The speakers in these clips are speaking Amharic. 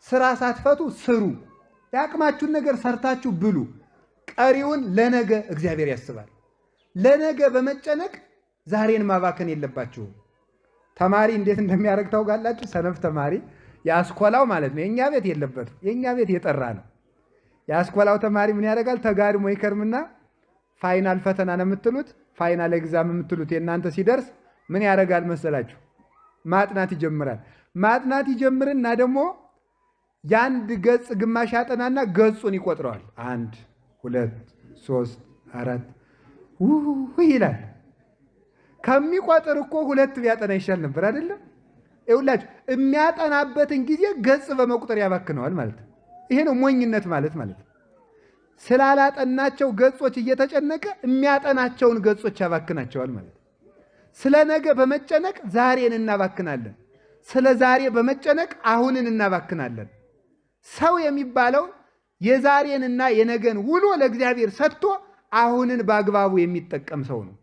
ስራ ሳትፈቱ ስሩ። ያቅማችሁን ነገር ሰርታችሁ ብሉ። ቀሪውን ለነገ እግዚአብሔር ያስባል። ለነገ በመጨነቅ ዛሬን ማባከን የለባችሁም። ተማሪ እንዴት እንደሚያደርግ ታውቃላችሁ? ሰነፍ ተማሪ ያስኮላው ማለት ነው። የኛ ቤት የለበትም። የኛ ቤት የጠራ ነው። ያስኮላው ተማሪ ምን ያደርጋል? ተጋድሞ ይከርምና ፋይናል ፈተና ነው የምትሉት፣ ፋይናል ኤግዛም የምትሉት የእናንተ ሲደርስ ምን ያደርጋል መሰላችሁ? ማጥናት ይጀምራል። ማጥናት ይጀምርና ደግሞ የአንድ ገጽ ግማሽ ያጠናና ገጹን ይቆጥረዋል። 1 2 3 4 ይላል። ከሚቆጥር እኮ 2 ቢያጠና ይሻል ነበር አይደለም? ይኸውላችሁ የሚያጠናበትን ጊዜ ገጽ በመቁጠር ያባክነዋል ማለት ነው። ይሄ ነው ሞኝነት ማለት ነው። ስላላጠናቸው ገጾች እየተጨነቀ የሚያጠናቸውን ገጾች ያባክናቸዋል ማለት ነው። ስለ ነገ በመጨነቅ ዛሬን እናባክናለን። ስለ ዛሬ በመጨነቅ አሁንን እናባክናለን። ሰው የሚባለው የዛሬንና የነገን ውሎ ለእግዚአብሔር ሰጥቶ አሁንን በአግባቡ የሚጠቀም ሰው ነው።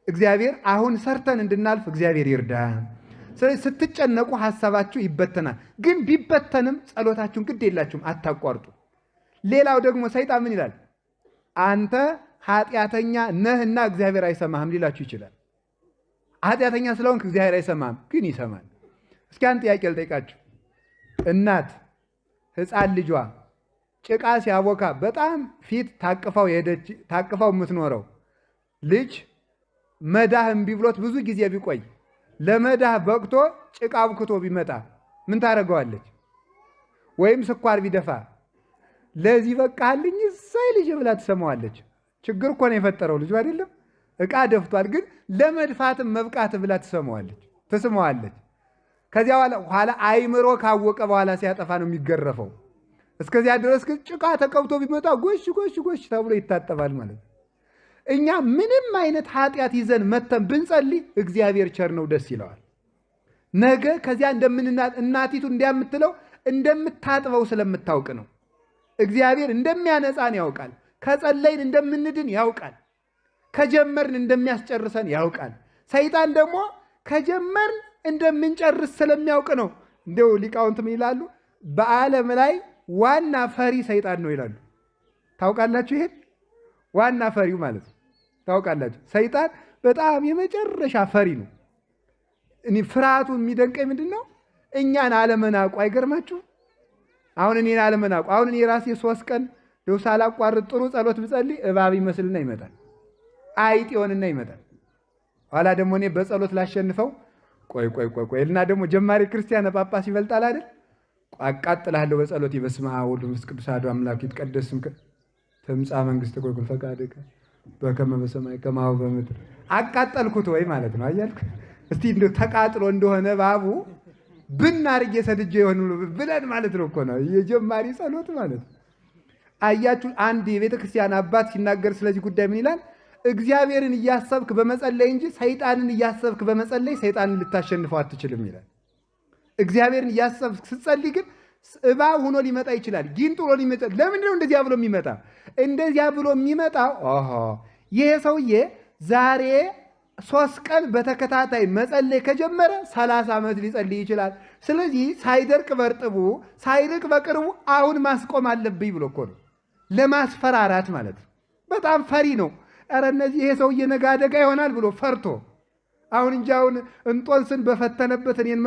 እግዚአብሔር አሁን ሰርተን እንድናልፍ እግዚአብሔር ይርዳን። ስለዚህ ስትጨነቁ ሐሳባችሁ ይበተናል። ግን ቢበተንም ጸሎታችሁን ግድ የላችሁም፣ አታቋርጡ። ሌላው ደግሞ ሰይጣን ምን ይላል? አንተ ኃጢአተኛ ነህና እግዚአብሔር አይሰማህም ሊላችሁ ይችላል። ኃጢአተኛ ስለሆንክ እግዚአብሔር አይሰማህም፣ ግን ይሰማል። እስኪ አንድ ጥያቄ ልጠይቃችሁ። እናት ሕፃን ልጇ ጭቃ ሲያቦካ በጣም ፊት ታቅፋው የምትኖረው ልጅ መዳህ እምቢ ብሎት ብዙ ጊዜ ቢቆይ ለመዳህ በቅቶ ጭቃ አብክቶ ቢመጣ ምን ታደርገዋለች? ወይም ስኳር ቢደፋ ለዚህ በቃልኝ እሰይ ልጅ ብላ ትሰማዋለች። ችግር እኮ ነው የፈጠረው ልጅ አይደለም? ዕቃ ደፍቷል፣ ግን ለመድፋትም መብቃት ብላ ትስመዋለች። ከዚያ በኋላ አይምሮ ካወቀ በኋላ ሲያጠፋ ነው የሚገረፈው። እስከዚያ ድረስ ግን ጭቃ ተቀብቶ ቢመጣ ጎሽ ጎሽ ጎሽ ተብሎ ይታጠባል ማለት ነው። እኛ ምንም አይነት ኃጢአት ይዘን መተን ብንጸልይ እግዚአብሔር ቸር ነው፣ ደስ ይለዋል። ነገ ከዚያ እናቲቱ እንዲያምትለው እንደምታጥበው ስለምታውቅ ነው። እግዚአብሔር እንደሚያነጻን ያውቃል። ከጸለይን እንደምንድን ያውቃል። ከጀመርን እንደሚያስጨርሰን ያውቃል። ሰይጣን ደግሞ ከጀመርን እንደምንጨርስ ስለሚያውቅ ነው። እንደው ሊቃውንት ምን ይላሉ? በዓለም ላይ ዋና ፈሪ ሰይጣን ነው ይላሉ። ታውቃላችሁ? ይሄን ዋና ፈሪው ማለት ነው። ታውቃላችሁ? ሰይጣን በጣም የመጨረሻ ፈሪ ነው። እኔ ፍርሃቱ የሚደንቀኝ ምንድን ነው? እኛን አለመናቁ። አይገርማችሁ? አሁን እኔን አለመናቁ። አሁን እኔ ራሴ 3 ቀን ደው ሳላቋርጥ ጥሩ ጸሎት ብጸልይ እባብ ይመስልና ይመጣል፣ አይጥ ይሆንና ይመጣል። ኋላ ደግሞ እኔ በጸሎት ላሸንፈው ቆይ እና ደግሞ ጀማሪ ክርስቲያን ጳጳስ ይበልጣል አይደል? አቃጥላለሁ በጸሎት በስመ አብ ወወልድ ወመንፈስ ቅዱስ አሐዱ አምላክ ይትቀደስ ስምከ ትምጻእ መንግሥትከ ወይኩን ፈቃድከ በከመ በሰማይ ከማሁ በምድር። አቃጠልኩት ወይ ማለት ነው። አያልኩ እስቲ እንደው ተቃጥሎ እንደሆነ እባቡ ብናርጌ ሰድጄ ይሆን ብለን ማለት ነው እኮ ነው የጀማሪ ጸሎት ማለት ነው። አያችሁ አንድ የቤተ ክርስቲያን አባት ሲናገር ስለዚህ ጉዳይ ምን ይላል? እግዚአብሔርን እያሰብክ በመጸለይ እንጂ ሰይጣንን እያሰብክ በመጸለይ ሰይጣንን ልታሸንፈው አትችልም ይላል። እግዚአብሔርን እያሰብክ ስትጸልይ ግን እባብ ሆኖ ሊመጣ ይችላል፣ ጊንጥ ሆኖ ሊመጣ። ለምንድን ነው እንደዚያ ብሎ የሚመጣ? እንደዚያ ብሎ የሚመጣው ይሄ ሰውዬ ዛሬ 3 ቀን በተከታታይ መጸለይ ከጀመረ 30 ዓመት ሊጸልይ ይችላል። ስለዚህ ሳይደርቅ በርጥቡ ሳይርቅ በቅርቡ አሁን ማስቆም አለብኝ ብሎ እኮ ነው፣ ለማስፈራራት ማለት ነው። በጣም ፈሪ ነው። ኧረ እነዚህ ይሄ ሰውዬ ነገ አደጋ ይሆናል ብሎ ፈርቶ አሁን እንጂ አሁን እንጦንስን በፈተነበት እኔን